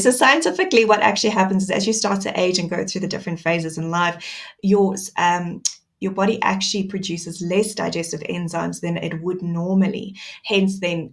So scientifically, what actually happens is as you start to age and go through the different phases in life, your body actually produces less digestive enzymes than it would normally. Hence, then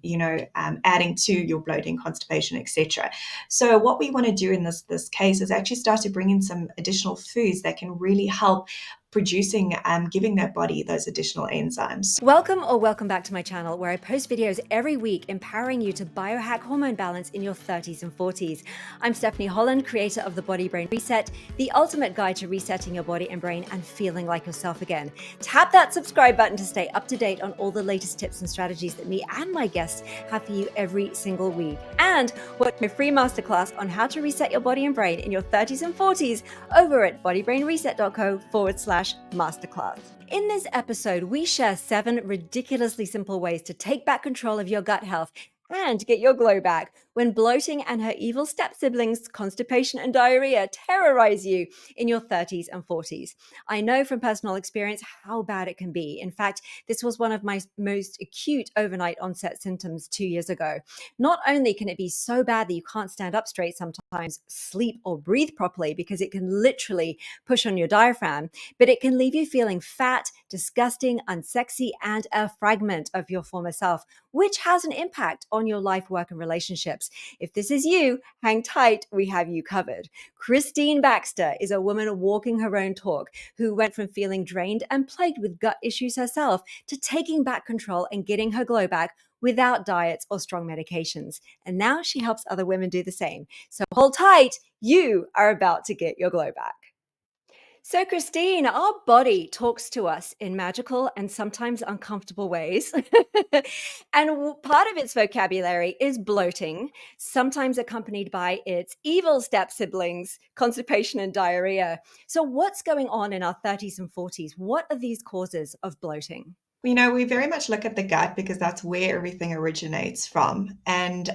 adding to your bloating, constipation, etc. So, what we want to do in this case is actually start to bring in some additional foods that can really help producing, giving that body those additional enzymes. Welcome back to my channel, where I post videos every week empowering you to biohack hormone balance in your 30s and 40s. I'm Stephanie Holland, creator of the Body Brain Reset, the ultimate guide to resetting your body and brain and feeling like yourself again. Tap that subscribe button to stay up to date on all the latest tips and strategies that me and my guests have for you every single week. And watch my free masterclass on how to reset your body and brain in your 30s and 40s over at bodybrainreset.co/masterclass. In this episode, we share 7 ridiculously simple ways to take back control of your gut health and get your glow back when bloating and her evil step siblings, constipation and diarrhea, terrorize you in your 30s and 40s. I know from personal experience how bad it can be. In fact, this was one of my most acute overnight onset symptoms 2 years ago. Not only can it be so bad that you can't stand up straight sometimes, sleep or breathe properly because it can literally push on your diaphragm, but it can leave you feeling fat, disgusting, unsexy, and a fragment of your former self, which has an impact on your life, work, and relationships. If this is you, hang tight, we have you covered. Christine Baxter is a woman walking her own talk who went from feeling drained and plagued with gut issues herself to taking back control and getting her glow back without diets or strong medications. And now she helps other women do the same. So hold tight, you are about to get your glow back. So, Christine, our body talks to us in magical and sometimes uncomfortable ways. And part of its vocabulary is bloating, sometimes accompanied by its evil step siblings, constipation and diarrhea. So, what's going on in our 30s and 40s? What are these causes of bloating? We very much look at the gut because that's where everything originates from. And,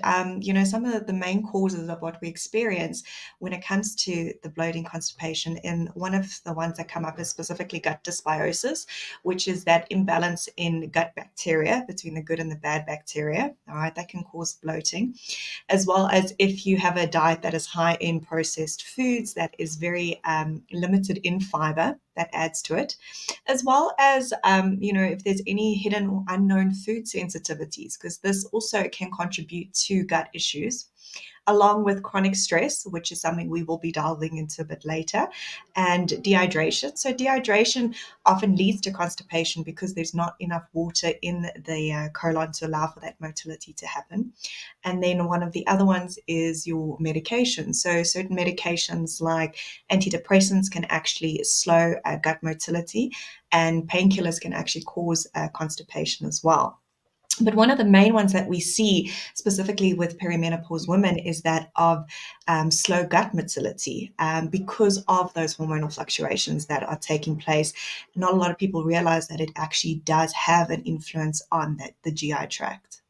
some of the main causes of what we experience when it comes to the bloating, constipation, and one of the ones that come up is specifically gut dysbiosis, which is that imbalance in gut bacteria between the good and the bad bacteria. All right, that can cause bloating, as well as if you have a diet that is high in processed foods, that is very limited in fiber, that adds to it, as well as, if there's any hidden or unknown food sensitivities, because this also can contribute to gut issues, along with chronic stress, which is something we will be delving into a bit later, and dehydration. So dehydration often leads to constipation because there's not enough water in the colon to allow for that motility to happen. And then one of the other ones is your medication. So certain medications like antidepressants can actually slow gut motility, and painkillers can actually cause constipation as well. But one of the main ones that we see specifically with perimenopause women is that of slow gut motility, because of those hormonal fluctuations that are taking place. Not a lot of people realize that it actually does have an influence on the GI tract.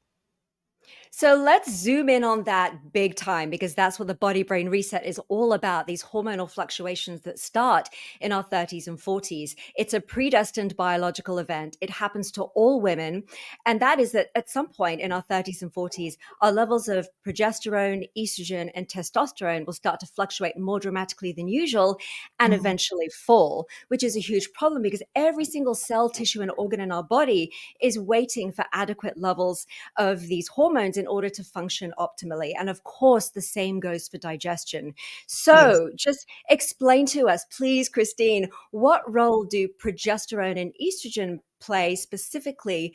So let's zoom in on that big time, because that's what the body brain reset is all about. These hormonal fluctuations that start in our 30s and 40s. It's a predestined biological event. It happens to all women. And that is that at some point in our 30s and 40s, our levels of progesterone, estrogen, and testosterone will start to fluctuate more dramatically than usual and eventually fall, which is a huge problem because every single cell, tissue, and organ in our body is waiting for adequate levels of these hormones in order to function optimally. And of course, the same goes for digestion. So just explain to us, please, Christine, what role do progesterone and estrogen play specifically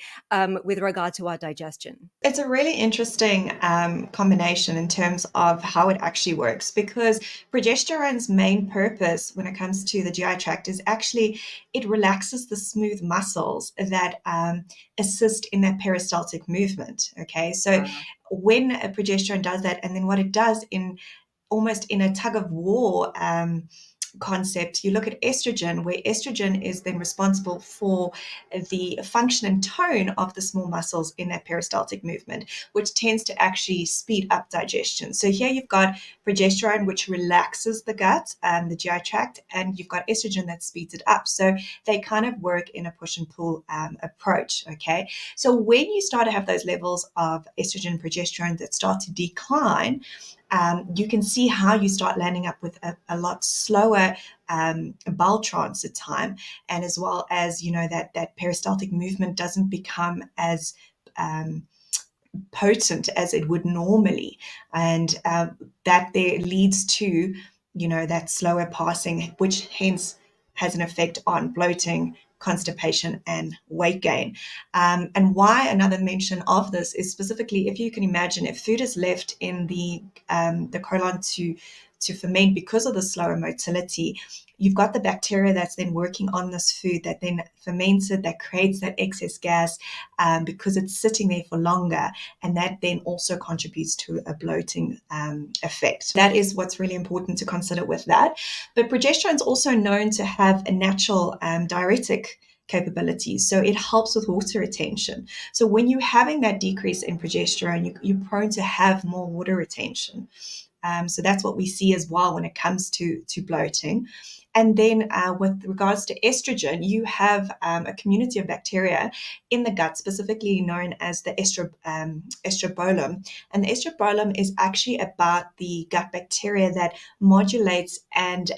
with regard to our digestion? It's a really interesting combination in terms of how it actually works, because progesterone's main purpose when it comes to the GI tract is actually it relaxes the smooth muscles that assist in that peristaltic movement. Okay, so when a progesterone does that, and then what it does in almost in a tug of war concept, you look at estrogen, where estrogen is then responsible for the function and tone of the small muscles in that peristaltic movement, which tends to actually speed up digestion. So here you've got progesterone, which relaxes the gut and the GI tract, and you've got estrogen that speeds it up. So they kind of work in a push and pull approach. Okay, so when you start to have those levels of estrogen and progesterone that start to decline, you can see how you start landing up with a lot slower bowel transit time, and as well as, that peristaltic movement doesn't become as um, potent as it would normally, and that there leads to, that slower passing, which hence has an effect on bloating, constipation, and weight gain. And why another mention of this is specifically, if you can imagine, if food is left in the colon to ferment because of the slower motility, you've got the bacteria that's then working on this food that then ferments it, that creates that excess gas, because it's sitting there for longer, and that then also contributes to a bloating effect. That is what's really important to consider with that. But progesterone is also known to have a natural diuretic capabilities. So it helps with water retention. So when you're having that decrease in progesterone, you're prone to have more water retention. So that's what we see as well when it comes to bloating. And then with regards to estrogen, you have a community of bacteria in the gut, specifically known as the estrobolome. And the estrobolome is actually about the gut bacteria that modulates and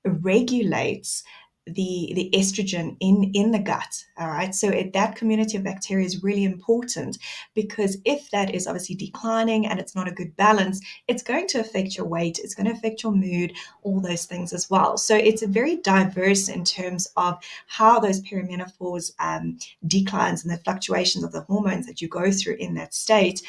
regulates the estrogen in the gut. All right, so that community of bacteria is really important, because if that is obviously declining and it's not a good balance, it's going to affect your weight, it's going to affect your mood, all those things as well. So it's very diverse in terms of how those perimenopause declines and the fluctuations of the hormones that you go through in that state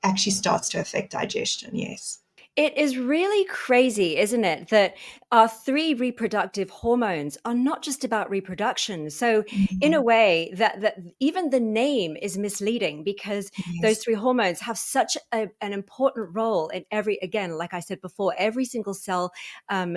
actually starts to affect digestion. Yes. It is really crazy, isn't it, that our three reproductive hormones are not just about reproduction. So, in a Mhm. way, that even the name is misleading, because those Yes. three hormones have such an important role in every, again, like I said before, every single cell,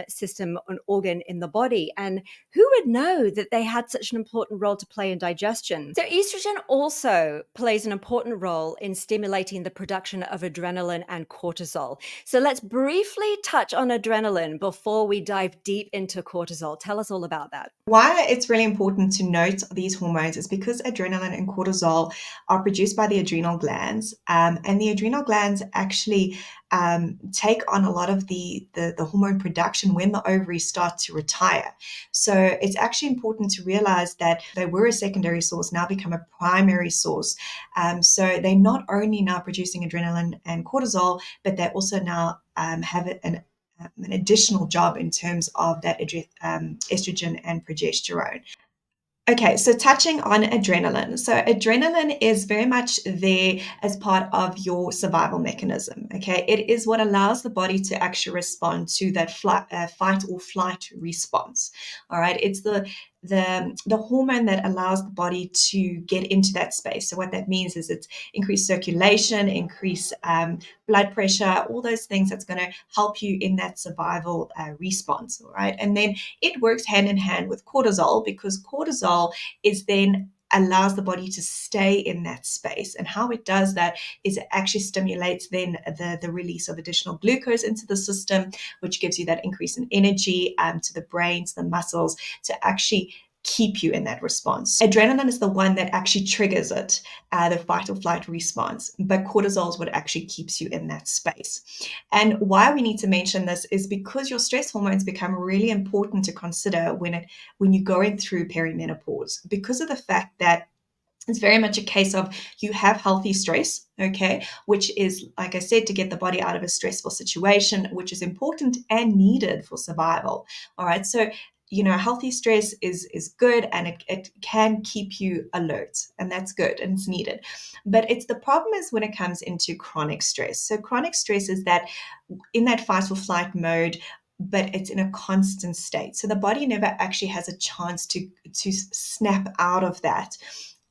system, and organ in the body. And who would know that they had such an important role to play in digestion? So, estrogen also plays an important role in stimulating the production of adrenaline and cortisol. So let's briefly touch on adrenaline before we dive deep into cortisol. Tell us all about that. Why it's really important to note these hormones is because adrenaline and cortisol are produced by the adrenal glands, and the adrenal glands actually take on a lot of the hormone production when the ovaries start to retire. So it's actually important to realize that they were a secondary source, now become a primary source. So they're not only now producing adrenaline and cortisol, but they also now have an additional job in terms of that estrogen and progesterone. Okay, so touching on adrenaline. So, adrenaline is very much there as part of your survival mechanism. Okay, it is what allows the body to actually respond to that fight or flight response. All right, it's the hormone that allows the body to get into that space. So, what that means is it's increased circulation, increased blood pressure, all those things that's going to help you in that survival response. All right, and then it works hand in hand with cortisol, because cortisol is then allows the body to stay in that space. And how it does that is it actually stimulates then the release of additional glucose into the system, which gives you that increase in energy to the brain, to the muscles, to actually keep you in that response. Adrenaline is the one that actually triggers it, the fight or flight response, but cortisol is what actually keeps you in that space. And why we need to mention this is because your stress hormones become really important to consider when you're going through perimenopause, because of the fact that it's very much a case of you have healthy stress, okay, which is, like I said, to get the body out of a stressful situation, which is important and needed for survival. All right, so healthy stress is good, and it can keep you alert, and that's good and it's needed. But it's the problem is when it comes into chronic stress. So chronic stress is that in that fight or flight mode, but it's in a constant state. So the body never actually has a chance to snap out of that.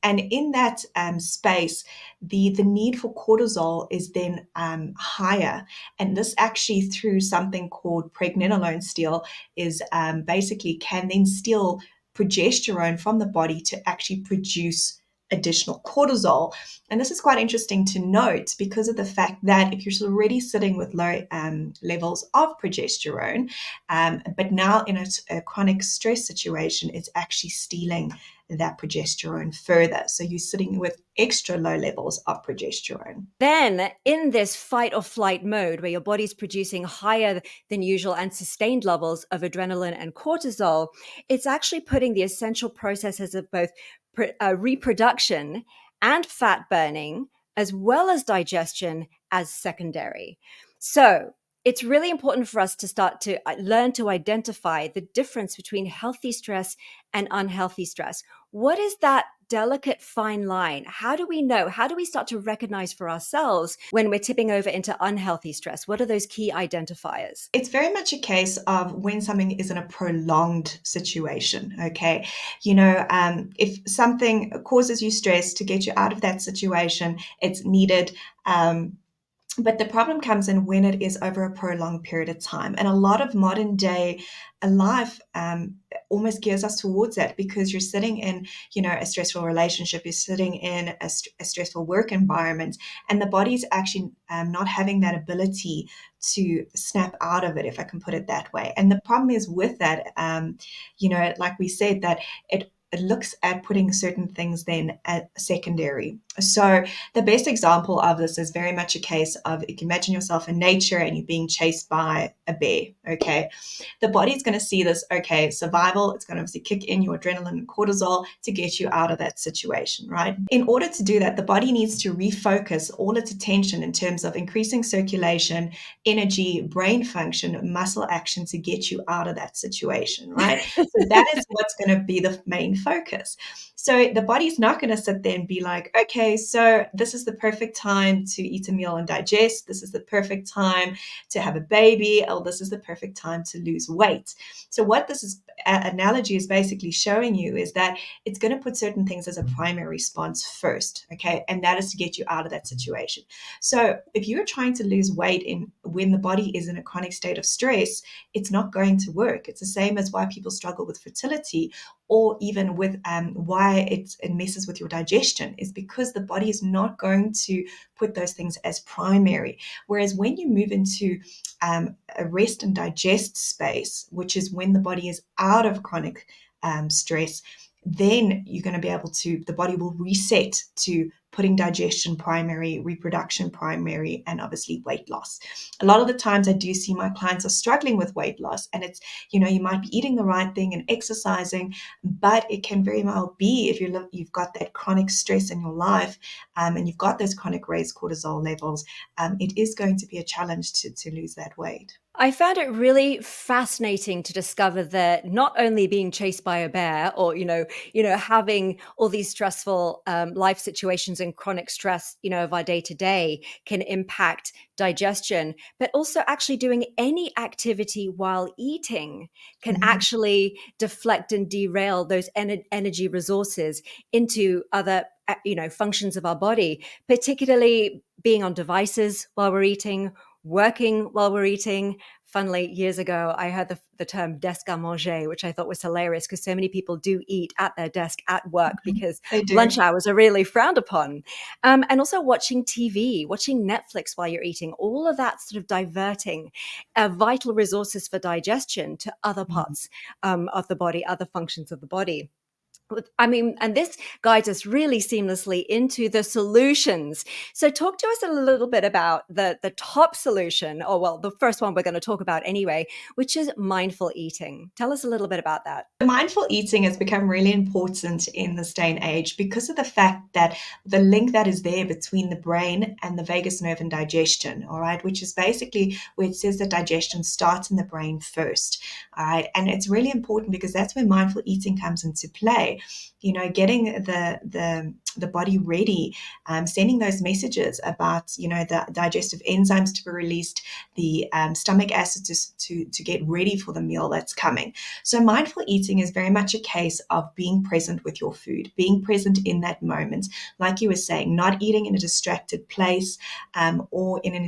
And in that space, the need for cortisol is then higher. And this actually, through something called pregnenolone steal, is basically can then steal progesterone from the body to actually produce additional cortisol. And this is quite interesting to note because of the fact that if you're already sitting with low levels of progesterone, but now in a chronic stress situation, it's actually stealing that progesterone further. So you're sitting with extra low levels of progesterone. Then, in this fight or flight mode where your body's producing higher than usual and sustained levels of adrenaline and cortisol, it's actually putting the essential processes of both reproduction and fat burning, as well as digestion, as secondary. So, it's really important for us to start to learn to identify the difference between healthy stress and unhealthy stress. What is that delicate fine line? How do we know? How do we start to recognize for ourselves when we're tipping over into unhealthy stress? What are those key identifiers? It's very much a case of when something is in a prolonged situation. Okay. If something causes you stress to get you out of that situation, it's needed. But the problem comes in when it is over a prolonged period of time. And a lot of modern day life almost gears us towards that because you're sitting in, a stressful relationship, you're sitting in a stressful work environment, and the body's actually not having that ability to snap out of it, if I can put it that way. And the problem is with that, like we said, that it looks at putting certain things then at secondary. So the best example of this is very much a case of, if you imagine yourself in nature and you're being chased by a bear, okay? The body's going to see this, okay, survival, it's going to obviously kick in your adrenaline and cortisol to get you out of that situation, right? In order to do that, the body needs to refocus all its attention in terms of increasing circulation, energy, brain function, muscle action to get you out of that situation, right? So that is what's going to be the main focus. So the body's not going to sit there and be like, okay, so this is the perfect time to eat a meal and digest. This is the perfect time to have a baby. Oh, this is the perfect time to lose weight. So what this analogy is basically showing you is that it's going to put certain things as a primary response first, okay? And that is to get you out of that situation. So if you're trying to lose weight when the body is in a chronic state of stress, it's not going to work. It's the same as why people struggle with fertility, or even with why it messes with your digestion, is because the body is not going to put those things as primary. Whereas when you move into a rest and digest space, which is when the body is out of chronic stress, then you're going to be able to, the body will reset to putting digestion primary, reproduction primary, and obviously weight loss. A lot of the times I do see my clients are struggling with weight loss, and it's, you might be eating the right thing and exercising, but it can very well be, if you've got that chronic stress in your life, and you've got those chronic raised cortisol levels, it is going to be a challenge to lose that weight. I found it really fascinating to discover that not only being chased by a bear, or having all these stressful life situations and chronic stress, of our day to day can impact digestion, but also actually doing any activity while eating can Mhm. actually deflect and derail those energy resources into other functions of our body, particularly being on devices while we're eating, working while we're eating. Funnily, years ago, I heard the term desk à manger, which I thought was hilarious because so many people do eat at their desk at work because They do. lunch hours are really frowned upon. And also watching TV, watching Netflix while you're eating, all of that sort of diverting vital resources for digestion to other Mhm. parts of the body, other functions of the body. I mean, and this guides us really seamlessly into the solutions. So talk to us a little bit about the top solution, or well, the first one we're going to talk about anyway, which is mindful eating. Tell us a little bit about that. Mindful eating has become really important in this day and age because of the fact that the link that is there between the brain and the vagus nerve and digestion, all right, which is basically where it says that digestion starts in the brain first, all right, and it's really important because that's where mindful eating comes into play. Getting the body ready, sending those messages about the digestive enzymes to be released, the stomach acid to get ready for the meal that's coming. So mindful eating is very much a case of being present with your food, being present in that moment, like you were saying, not eating in a distracted place, or in an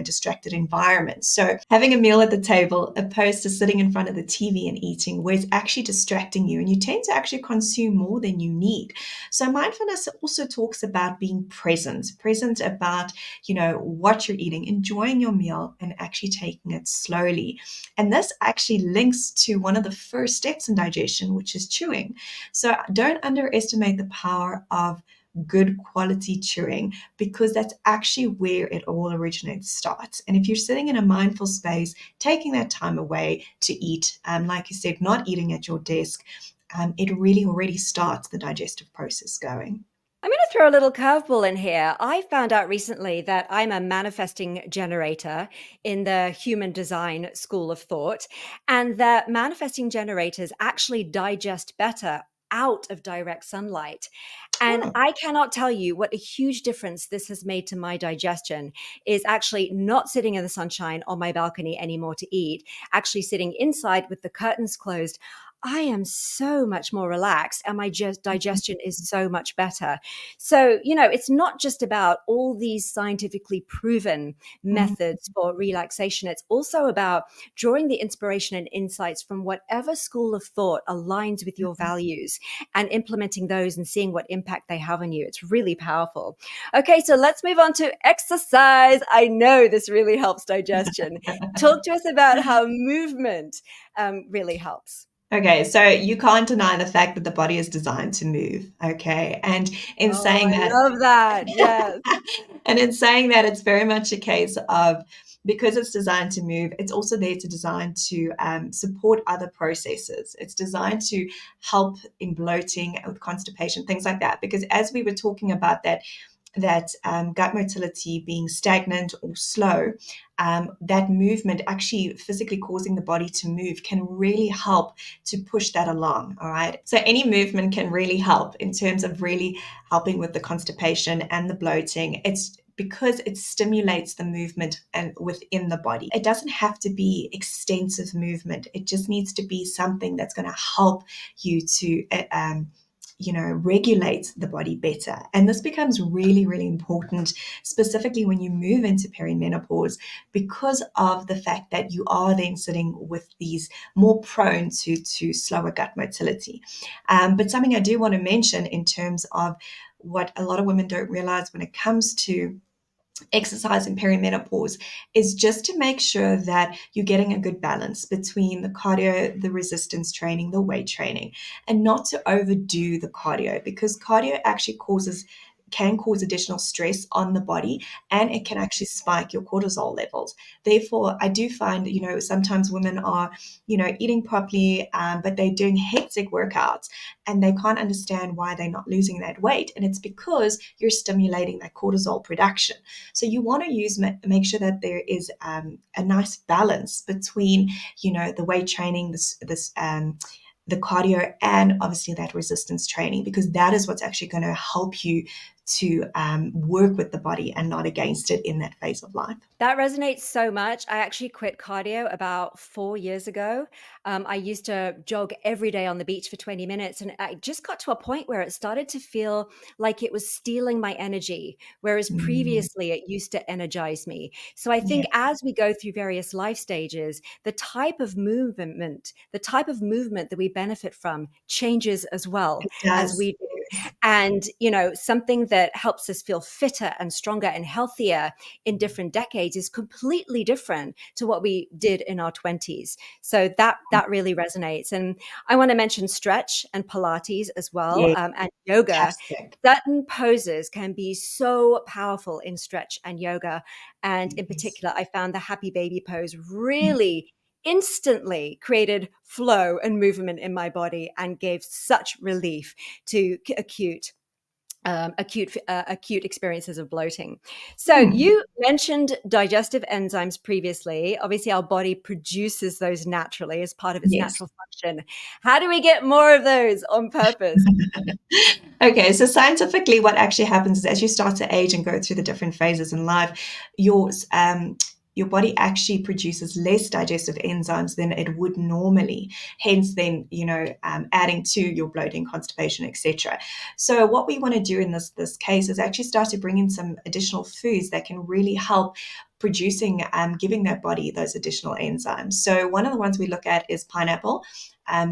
distracted environment. So having a meal at the table opposed to sitting in front of the TV and eating, where it's actually distracting you, and you tend to actually consume more than you need. So mindfulness also talks about being present about, what you're eating, enjoying your meal, and actually taking it slowly. And this actually links to one of the first steps in digestion, which is chewing. So don't underestimate the power of good quality chewing, because that's actually where it all originates, starts. And if you're sitting in a mindful space, taking that time away to eat, like you said, not eating at your desk, it really already starts the digestive process going. I'm going to throw a little curveball in here. I found out recently that I'm a manifesting generator in the human design school of thought, and that manifesting generators actually digest better out of direct sunlight. And Oh. I cannot tell you what a huge difference this has made to my digestion is actually not sitting in the sunshine on my balcony anymore to eat, actually sitting inside with the curtains closed. I am so much more relaxed and my digestion is so much better. So, it's not just about all these scientifically proven Mhm. methods for relaxation. It's also about drawing the inspiration and insights from whatever school of thought aligns with your values and implementing those and seeing what impact they have on you. It's really powerful. Okay, so let's move on to exercise. I know this really helps digestion. Talk to us about how movement really helps. Okay, so you can't deny the fact that the body is designed to move. Okay, and in Oh, saying I that, love that. Yes. and in saying that, it's very much a case of, because it's designed to move, it's also there to design to support other processes. It's designed to help in bloating, with constipation, things like that. Because as we were talking about that gut motility being stagnant or slow, that movement actually physically causing the body to move can really help to push that along. All right. So any movement can really help in terms of really helping with the constipation and the bloating. It's because it stimulates the movement and within the body. It doesn't have to be extensive movement. It just needs to be something that's going to help you to regulate the body better. And this becomes really, really important, specifically when you move into perimenopause, because of the fact that you are then sitting with these more prone to slower gut motility. But something I do want to mention in terms of what a lot of women don't realize when it comes to exercise in perimenopause is just to make sure that you're getting a good balance between the cardio, the resistance training, the weight training, and not to overdo the cardio, because cardio actually can cause additional stress on the body, and it can actually spike your cortisol levels. Therefore, I do find, sometimes women are, eating properly, but they're doing hectic workouts and they can't understand why they're not losing that weight. And it's because you're stimulating that cortisol production. So you want to make sure that there is a nice balance between, the weight training, the cardio, and obviously that resistance training, because that is what's actually going to help you to work with the body and not against it in that phase of life. That resonates so much. I actually quit cardio about 4 years ago. I used to jog every day on the beach for 20 minutes, and I just got to a point where it started to feel like it was stealing my energy, whereas Mm, previously it used to energize me. So I yeah, think as we go through various life stages, the type of movement that we benefit from changes as well it as does. we do. And, something that helps us feel fitter and stronger and healthier in different decades is completely different to what we did in our 20s. So that really resonates. And I want to mention stretch and Pilates as well, Yeah, and yoga. fantastic. Certain poses can be so powerful in stretch and yoga. And in Yes. particular, I found the happy baby pose really instantly created flow and movement in my body and gave such relief to acute experiences of bloating. So Hmm. you mentioned digestive enzymes previously. Obviously, our body produces those naturally as part of its Yes. natural function. How do we get more of those on purpose? Okay, so scientifically, what actually happens is as you start to age and go through the different phases in life, your body actually produces less digestive enzymes than it would normally. Hence, then adding to your bloating, constipation, etc. So, what we want to do in this case is actually start to bring in some additional foods that can really help producing, giving that body those additional enzymes. So one of the ones we look at is pineapple.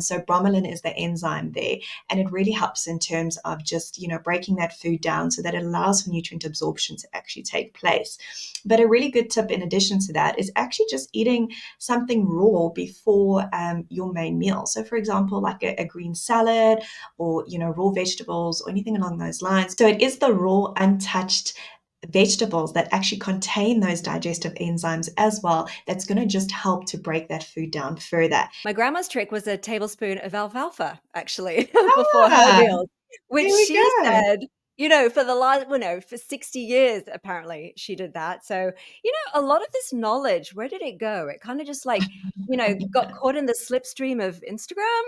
So bromelain is the enzyme there, and it really helps in terms of just, breaking that food down so that it allows for nutrient absorption to actually take place. But a really good tip in addition to that is actually just eating something raw before your main meal. So for example, like a green salad, or raw vegetables, or anything along those lines. So it is the raw, untouched vegetables that actually contain those digestive enzymes as well, that's going to just help to break that food down further. My grandma's trick was a tablespoon of alfalfa, actually, before her Ah, meals, which there we she go. said, for the last, for 60 years, apparently, she did that. So, a lot of this knowledge, where did it go? It kind of just like, got caught in the slipstream of Instagram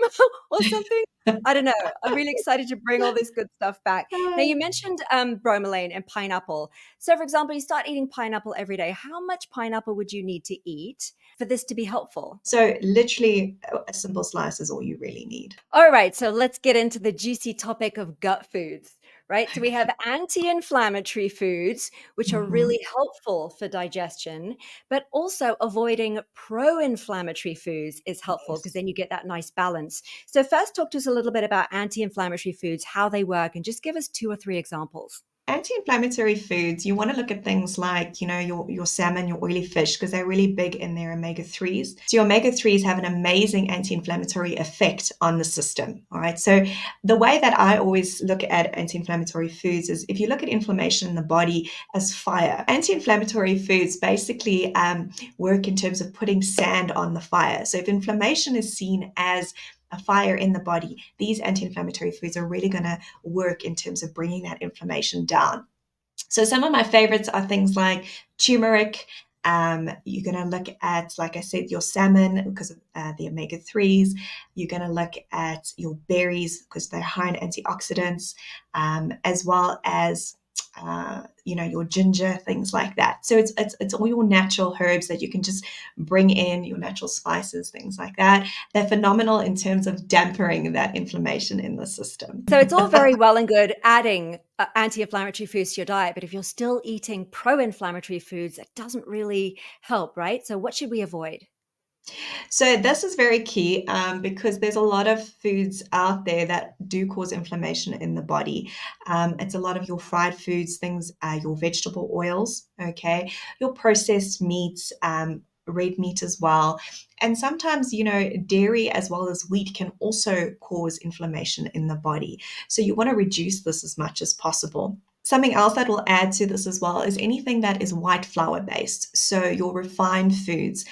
or something. I don't know. I'm really excited to bring all this good stuff back. Now, you mentioned bromelain and pineapple. So, for example, you start eating pineapple every day. How much pineapple would you need to eat for this to be helpful? So literally a simple slice is all you really need. All right, so let's get into the juicy topic of gut foods, right? So we have Okay. anti inflammatory foods, which are Mhm. really helpful for digestion, but also avoiding pro inflammatory foods is helpful because Yes. then you get that nice balance. So, first, talk to us a little bit about anti inflammatory foods, how they work, and just give us 2 or 3 examples. Anti-inflammatory foods, you want to look at things like, your salmon, your oily fish, because they're really big in their omega-3s. So your omega-3s have an amazing anti-inflammatory effect on the system. All right. So the way that I always look at anti-inflammatory foods is, if you look at inflammation in the body as fire, anti-inflammatory foods basically work in terms of putting sand on the fire. So if inflammation is seen as a fire in the body, these anti-inflammatory foods are really going to work in terms of bringing that inflammation down. So some of my favorites are things like turmeric. You're going to look at, like I said, your salmon because of the omega-3s. You're going to look at your berries because they're high in antioxidants, as well as your ginger, things like that. So it's all your natural herbs that you can just bring in, your natural spices, things like that. They're phenomenal in terms of dampening that inflammation in the system. So, it's all very well and good adding anti inflammatory foods to your diet, but if you're still eating pro inflammatory foods, it doesn't really help, right? So, what should we avoid? So this is very key, because there's a lot of foods out there that do cause inflammation in the body. It's a lot of your fried foods, things, your vegetable oils, okay, your processed meats, red meat as well. And sometimes, dairy as well as wheat can also cause inflammation in the body. So you want to reduce this as much as possible. Something else that will add to this as well is anything that is white flour based. So your refined foods,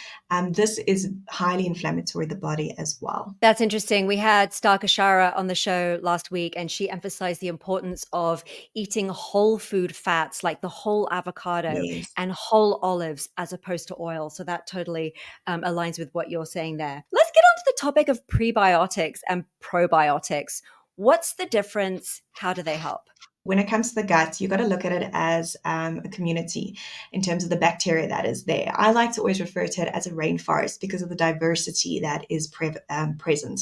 this is highly inflammatory the body as well. That's interesting. We had Starka Shara on the show last week, and she emphasized the importance of eating whole food fats like the whole avocado Yes. and whole olives as opposed to oil. So that totally aligns with what you're saying there. Let's get on to the topic of prebiotics and probiotics. What's the difference? How do they help? When it comes to the gut, you got to look at it as a community in terms of the bacteria that is there. I like to always refer to it as a rainforest because of the diversity that is present.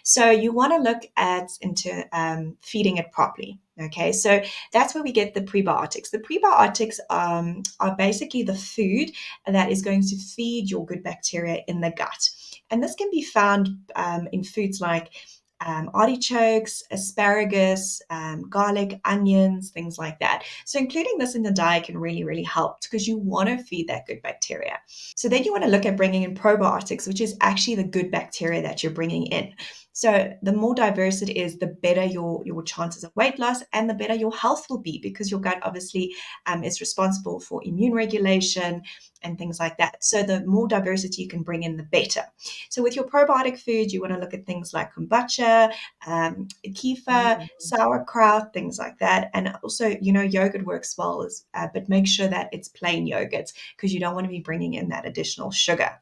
So you want to look at into feeding it properly. Okay, so that's where we get the prebiotics. The prebiotics are basically the food that is going to feed your good bacteria in the gut. And this can be found in foods like artichokes, asparagus, garlic, onions, things like that. So including this in the diet can really, really help because you want to feed that good bacteria. So then you want to look at bringing in probiotics, which is actually the good bacteria that you're bringing in. So the more diverse it is, the better your chances of weight loss and the better your health will be because your gut obviously is responsible for immune regulation and things like that. So the more diversity you can bring in, the better. So with your probiotic food, you want to look at things like kombucha, kefir, Mm. sauerkraut, things like that. And also, yogurt works well, but make sure that it's plain yogurt because you don't want to be bringing in that additional sugar.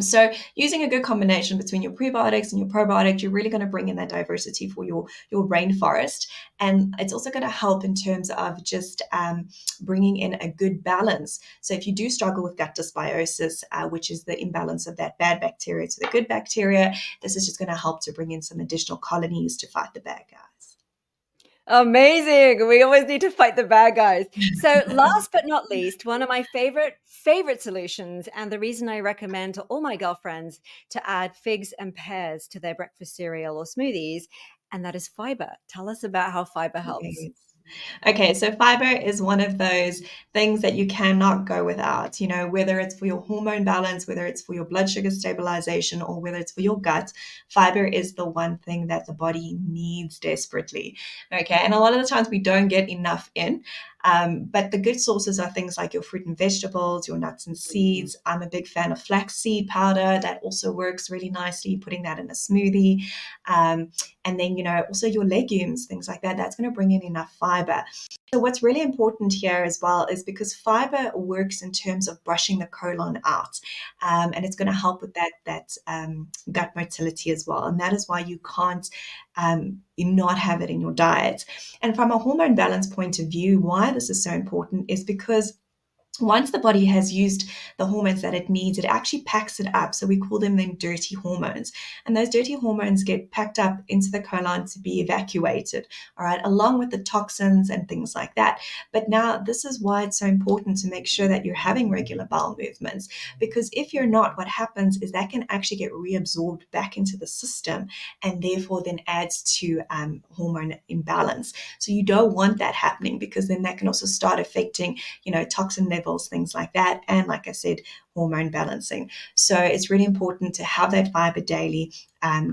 So using a good combination between your prebiotics and your probiotics, you're really going to bring in that diversity for your rainforest. And it's also going to help in terms of just bringing in a good balance. So if you do struggle with gut dysbiosis, which is the imbalance of that bad bacteria to the good bacteria, this is just going to help to bring in some additional colonies to fight the bad guys. Amazing. We always need to fight the bad guys. So, last but not least, one of my favorite solutions, and the reason I recommend to all my girlfriends to add figs and pears to their breakfast cereal or smoothies, and that is fiber. Tell us about how fiber helps. Yes. Okay, so fiber is one of those things that you cannot go without, whether it's for your hormone balance, whether it's for your blood sugar stabilization, or whether it's for your gut. Fiber is the one thing that the body needs desperately. Okay, and a lot of the times we don't get enough in. But the good sources are things like your fruit and vegetables, your nuts and seeds. I'm a big fan of flaxseed powder. That also works really nicely, putting that in a smoothie. And then, also your legumes, things like that. That's going to bring in enough fiber. So what's really important here as well is because fiber works in terms of brushing the colon out, and it's going to help with that gut motility as well. And that is why you can't not have it in your diet. And from a hormone balance point of view, why this is so important is because once the body has used the hormones that it needs, it actually packs it up. So we call them dirty hormones. And those dirty hormones get packed up into the colon to be evacuated, all right, along with the toxins and things like that. But now this is why it's so important to make sure that you're having regular bowel movements, because if you're not, what happens is that can actually get reabsorbed back into the system and therefore then adds to hormone imbalance. So you don't want that happening, because then that can also start affecting toxin levels, things like that. And like I said, hormone balancing. So it's really important to have that fiber daily.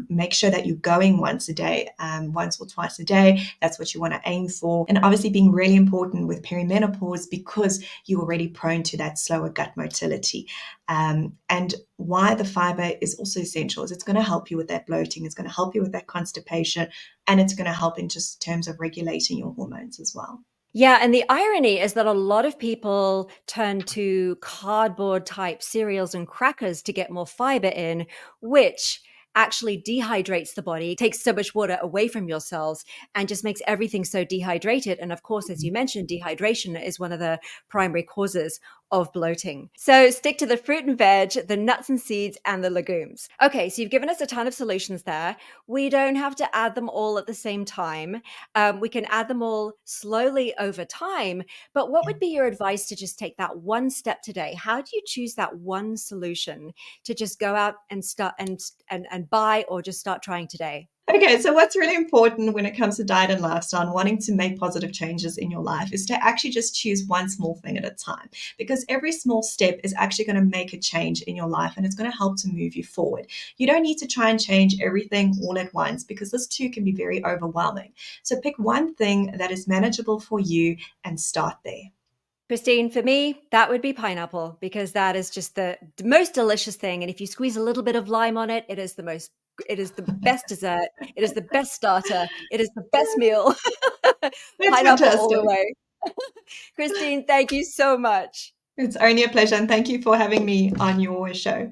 Make sure that you're going once a day, once or twice a day. That's what you want to aim for. And obviously being really important with perimenopause, because you're already prone to that slower gut motility. And why the fiber is also essential is it's going to help you with that bloating, it's going to help you with that constipation, and it's going to help in just terms of regulating your hormones as well. Yeah, and the irony is that a lot of people turn to cardboard type cereals and crackers to get more fiber in, which actually dehydrates the body, takes so much water away from your cells, and just makes everything so dehydrated. And of course, as you mentioned, dehydration is one of the primary causes of bloating. So stick to the fruit and veg, the nuts and seeds, and the legumes. Okay, so you've given us a ton of solutions there. We don't have to add them all at the same time. We can add them all slowly over time. But what Yeah. would be your advice to just take that one step today? How do you choose that one solution to just go out and start and buy, or just start trying today? Okay, so what's really important when it comes to diet and lifestyle and wanting to make positive changes in your life is to actually just choose one small thing at a time, because every small step is actually going to make a change in your life and it's going to help to move you forward. You don't need to try and change everything all at once, because this too can be very overwhelming. So pick one thing that is manageable for you and start there. Christine, for me, that would be pineapple, because that is just the most delicious thing. And if you squeeze a little bit of lime on it, it is the best dessert. It is the best starter. It is the best meal. That's Pineapple all the fantastic. way. Christine, thank you so much. It's only a pleasure, and thank you for having me on your show.